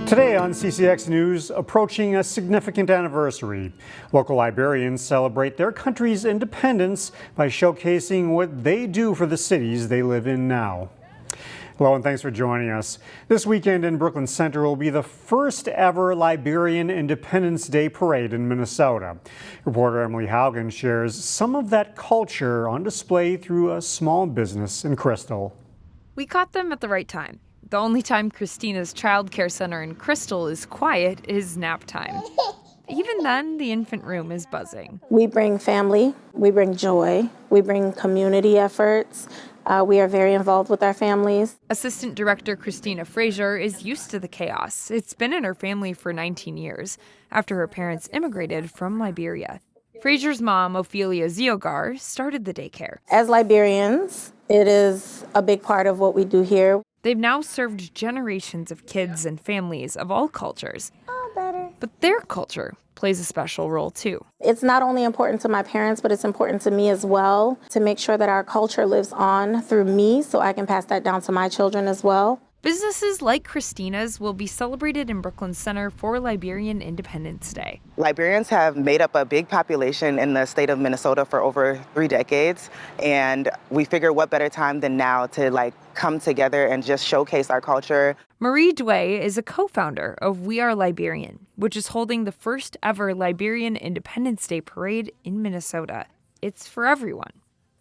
Today on CCX News, approaching a significant anniversary. Local Liberians celebrate their country's independence by showcasing what they do for the cities they live in now. Hello and thanks for joining us. This weekend in Brooklyn Center will be the first ever Liberian Independence Day Parade in Minnesota. Reporter Emily Haugen shares some of that culture on display through a small business in Crystal. We caught them at the right time. The only time Christina's child care center in Crystal is quiet is nap time. Even then, the infant room is buzzing. We bring family, we bring joy, we bring community efforts. We are very involved with our families. Assistant Director Christina Frazier is used to the chaos. It's been in her family for 19 years, after her parents immigrated from Liberia. Frazier's mom, Ophelia Ziogar, started the daycare. As Liberians, it is a big part of what we do here. They've now served generations of kids and families of all cultures. Oh, better. But their culture plays a special role, too. It's not only important to my parents, but it's important to me as well to make sure that our culture lives on through me so I can pass that down to my children as well. Businesses like Christina's will be celebrated in Brooklyn Center for Liberian Independence Day. Liberians have made up a big population in the state of Minnesota for over 3 decades, and we figure what better time than now to come together and just showcase our culture. Marie Dway is a co-founder of We Are Liberian, which is holding the first ever Liberian Independence Day Parade in Minnesota. It's for everyone,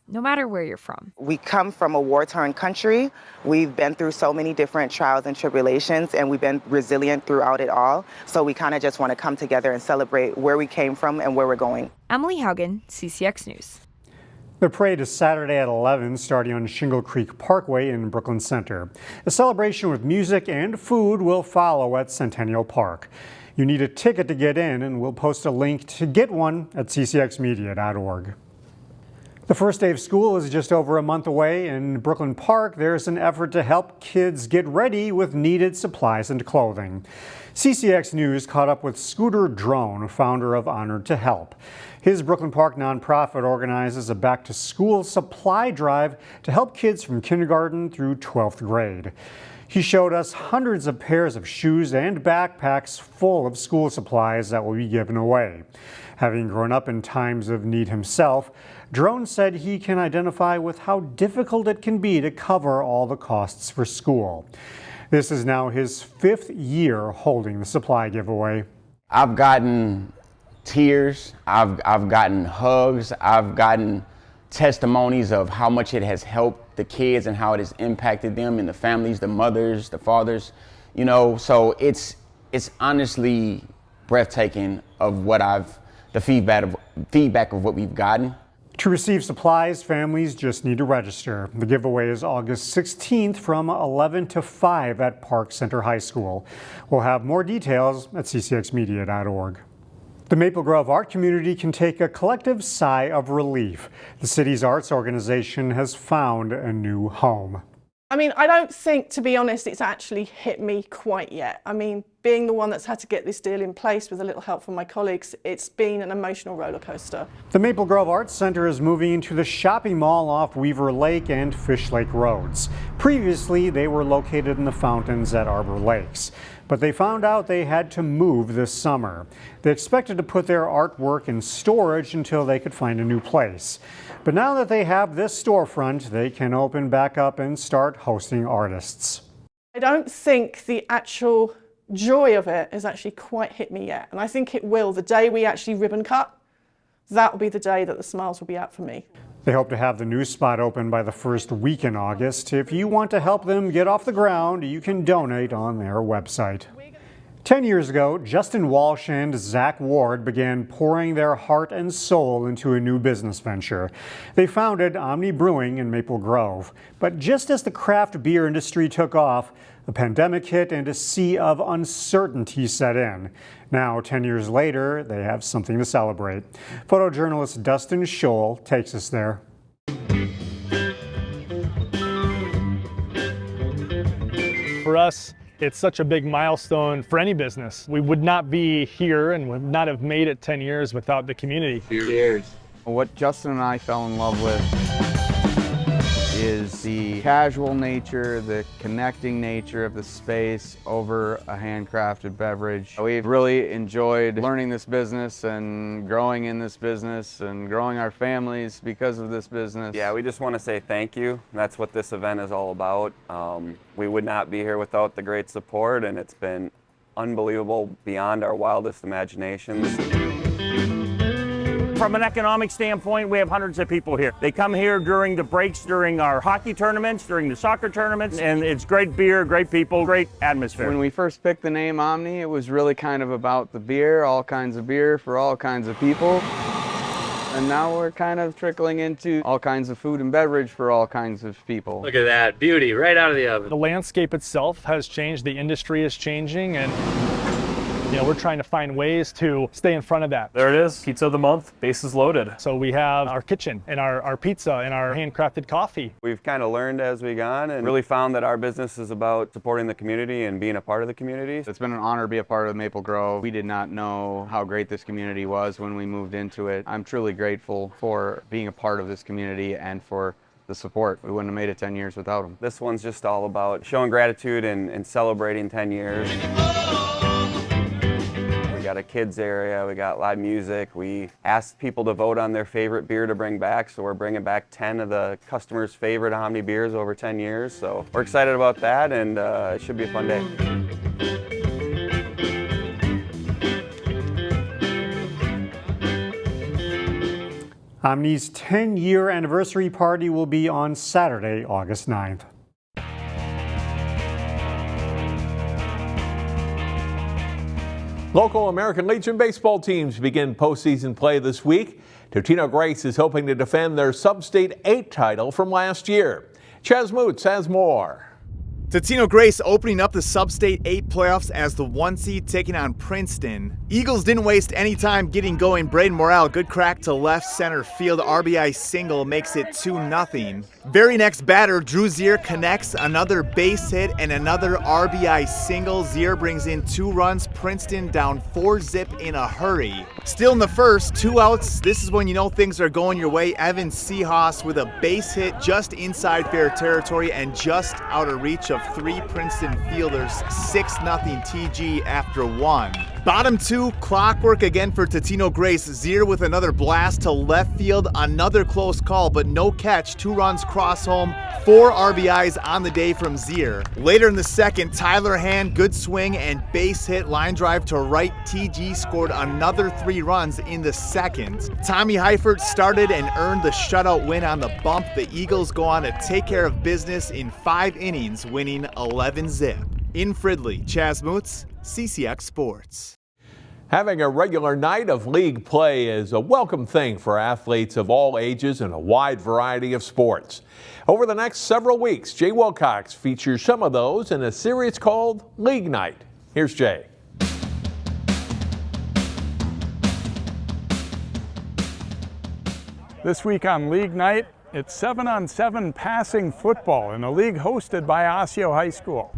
no matter where you're from. We come from a war-torn country. We've been through so many different trials and tribulations, and we've been resilient throughout it all. So we kind of just want to come together and celebrate where we came from and where we're going. Emily Haugen, CCX News. The parade is Saturday at 11, starting on Shingle Creek Parkway in Brooklyn Center. A celebration with music and food will follow at Centennial Park. You need a ticket to get in, and we'll post a link to get one at ccxmedia.org. The first day of school is just over a month away. In Brooklyn Park, there's an effort to help kids get ready with needed supplies and clothing. CCX News caught up with Scooter Drone, founder of Honored to Help. His Brooklyn Park nonprofit organizes a back-to-school supply drive to help kids from kindergarten through 12th grade. He showed us hundreds of pairs of shoes and backpacks full of school supplies that will be given away. Having grown up in times of need himself, Drone said he can identify with how difficult it can be to cover all the costs for school. This is now his 5th year holding the supply giveaway. I've gotten tears, I've gotten hugs, I've gotten testimonies of how much it has helped the kids and how it has impacted them and the families, the mothers, the fathers, so it's honestly breathtaking of the feedback of what we've gotten. To receive supplies, families just need to register. The giveaway is August 16th from 11 to 5 at Park Center High School. We'll have more details at ccxmedia.org. The Maple Grove art community can take a collective sigh of relief. The city's arts organization has found a new home. I don't think, to be honest, it's actually hit me quite yet. Being the one that's had to get this deal in place with a little help from my colleagues, it's been an emotional roller coaster. The Maple Grove Arts Center is moving into the shopping mall off Weaver Lake and Fish Lake Roads. Previously, they were located in the fountains at Arbor Lakes, but they found out they had to move this summer. They expected to put their artwork in storage until they could find a new place. But now that they have this storefront, they can open back up and start hosting artists. I don't think the actual joy of it has actually quite hit me yet, and I think it will. The day we actually ribbon cut, that will be the day that the smiles will be out for me. They hope to have the new spot open by the first week in August. If you want to help them get off the ground, you can donate on their website. 10 years ago, Justin Walsh and Zach Ward began pouring their heart and soul into a new business venture. They founded OMNI Brewing in Maple Grove. But just as the craft beer industry took off, the pandemic hit and a sea of uncertainty set in. Now, 10 years later, they have something to celebrate. Photojournalist Dustin Scholl takes us there. For us, it's such a big milestone for any business. We would not be here and would not have made it 10 years without the community. Cheers. What Justin and I fell in love with is the casual nature, the connecting nature of the space over a handcrafted beverage. We've really enjoyed learning this business and growing in this business and growing our families because of this business. Yeah, we just want to say thank you. That's what this event is all about. We would not be here without the great support, and it's been unbelievable beyond our wildest imaginations. From an economic standpoint, we have hundreds of people here. They come here during the breaks, during our hockey tournaments, during the soccer tournaments, and it's great beer, great people, great atmosphere. When we first picked the name OMNI, it was really kind of about the beer, all kinds of beer for all kinds of people. And now we're kind of trickling into all kinds of food and beverage for all kinds of people. Look at that, beauty right out of the oven. The landscape itself has changed, the industry is changing, and we're trying to find ways to stay in front of that. There it is, pizza of the month, bases loaded. So we have our kitchen and our pizza and our handcrafted coffee. We've kind of learned as we gone and really found that our business is about supporting the community and being a part of the community. It's been an honor to be a part of Maple Grove. We did not know how great this community was when we moved into it. I'm truly grateful for being a part of this community and for the support. We wouldn't have made it 10 years without them. This one's just all about showing gratitude and celebrating 10 years. We got a kids area, we got live music. We asked people to vote on their favorite beer to bring back, so we're bringing back 10 of the customers' favorite OMNI beers over 10 years. So we're excited about that, and it should be a fun day. OMNI's 10-year anniversary party will be on Saturday, August 9th. Local American Legion baseball teams begin postseason play this week. Totino Grace is hoping to defend their Sub-State 8 title from last year. Chaz Moots has more. Totino Grace opening up the Sub-State 8 playoffs as the 1 seed taking on Princeton. Eagles didn't waste any time getting going. Braden Morrell, good crack to left center field. RBI single makes it 2-0. Very next batter, Drew Zier connects another base hit and another RBI single. Zier brings in 2 runs. Princeton down 4-0 in a hurry. Still in the first, 2 outs. This is when you know things are going your way. Evan Seahoss with a base hit just inside fair territory and just out of reach of 3 Princeton fielders. 6-0 TG after 1. Bottom 2, clockwork again for Totino Grace. Zier with another blast to left field. Another close call, but no catch. 2 runs cross home. 4 RBIs on the day from Zier. Later in the second, Tyler Hand, good swing and base hit. Line drive to right. TG scored another 3 runs in the second. Tommy Heifert started and earned the shutout win on the bump. The Eagles go on to take care of business in 5 innings, winning 11-0. In Fridley, Chaz Moots, CCX Sports. Having a regular night of league play is a welcome thing for athletes of all ages in a wide variety of sports. Over the next several weeks, Jay Wilcox features some of those in a series called League Night. Here's Jay. This week on League Night, it's 7-on-7 passing football in a league hosted by Osseo High School.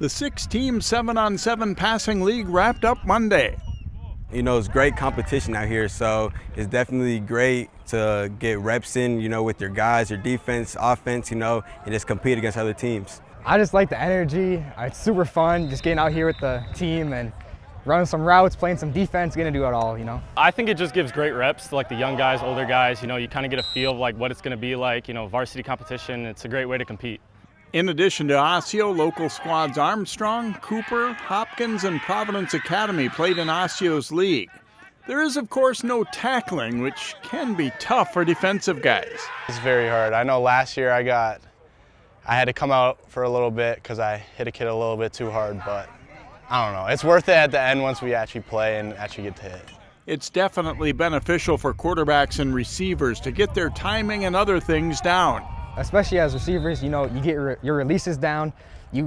The 6-team 7-on-7 passing league wrapped up Monday. You know, it's great competition out here, so it's definitely great to get reps in, you know, with your guys, your defense, offense, you know, and just compete against other teams. I just like the energy. It's super fun just getting out here with the team and running some routes, playing some defense, getting to do it all, you know. I think it just gives great reps to like the young guys, older guys, you know, you kind of get a feel of like what it's going to be like, you know, varsity competition. It's a great way to compete. In addition to Osseo, local squads Armstrong, Cooper, Hopkins, and Providence Academy played in Osseo's league. There is, of course, no tackling, which can be tough for defensive guys. It's very hard. I know last year I had to come out for a little bit because I hit a kid a little bit too hard, but I don't know. It's worth it at the end once we actually play and actually get to hit. It's definitely beneficial for quarterbacks and receivers to get their timing and other things down. Especially as receivers, you know, you get your releases down, you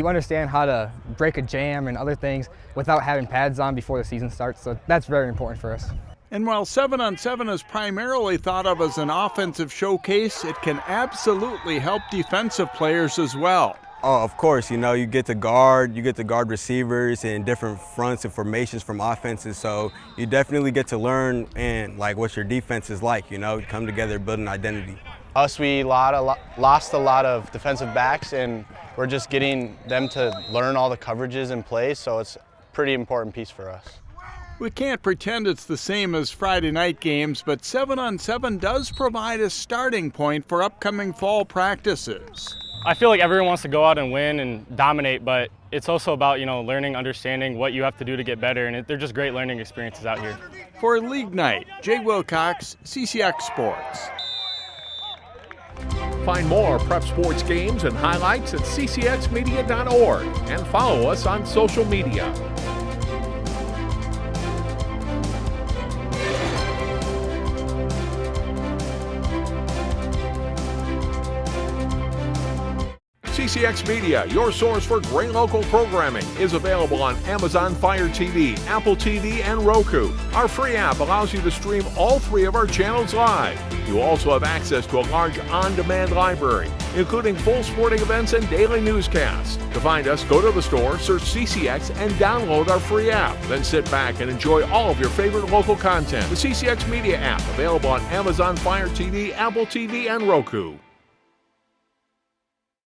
understand how to break a jam and other things without having pads on before the season starts, so that's very important for us. And while 7-on-7 is primarily thought of as an offensive showcase, it can absolutely help defensive players as well. Oh, of course, you know, you get to guard receivers in different fronts and formations from offenses, so you definitely get to learn and like what your defense is like, you know, come together, build an identity. We lost a lot of defensive backs, and we're just getting them to learn all the coverages in place, so it's a pretty important piece for us. We can't pretend it's the same as Friday night games, but 7-on-7 does provide a starting point for upcoming fall practices. I feel like everyone wants to go out and win and dominate, but it's also about, learning, understanding what you have to do to get better, and they're just great learning experiences out here. For League Night, Jay Wilcox, CCX Sports. Find more prep sports games and highlights at ccxmedia.org and follow us on social media. CCX Media, your source for great local programming, is available on Amazon Fire TV, Apple TV, and Roku. Our free app allows you to stream all 3 of our channels live. You also have access to a large on-demand library, including full sporting events and daily newscasts. To find us, go to the store, search CCX, and download our free app. Then sit back and enjoy all of your favorite local content. The CCX Media app, available on Amazon Fire TV, Apple TV, and Roku.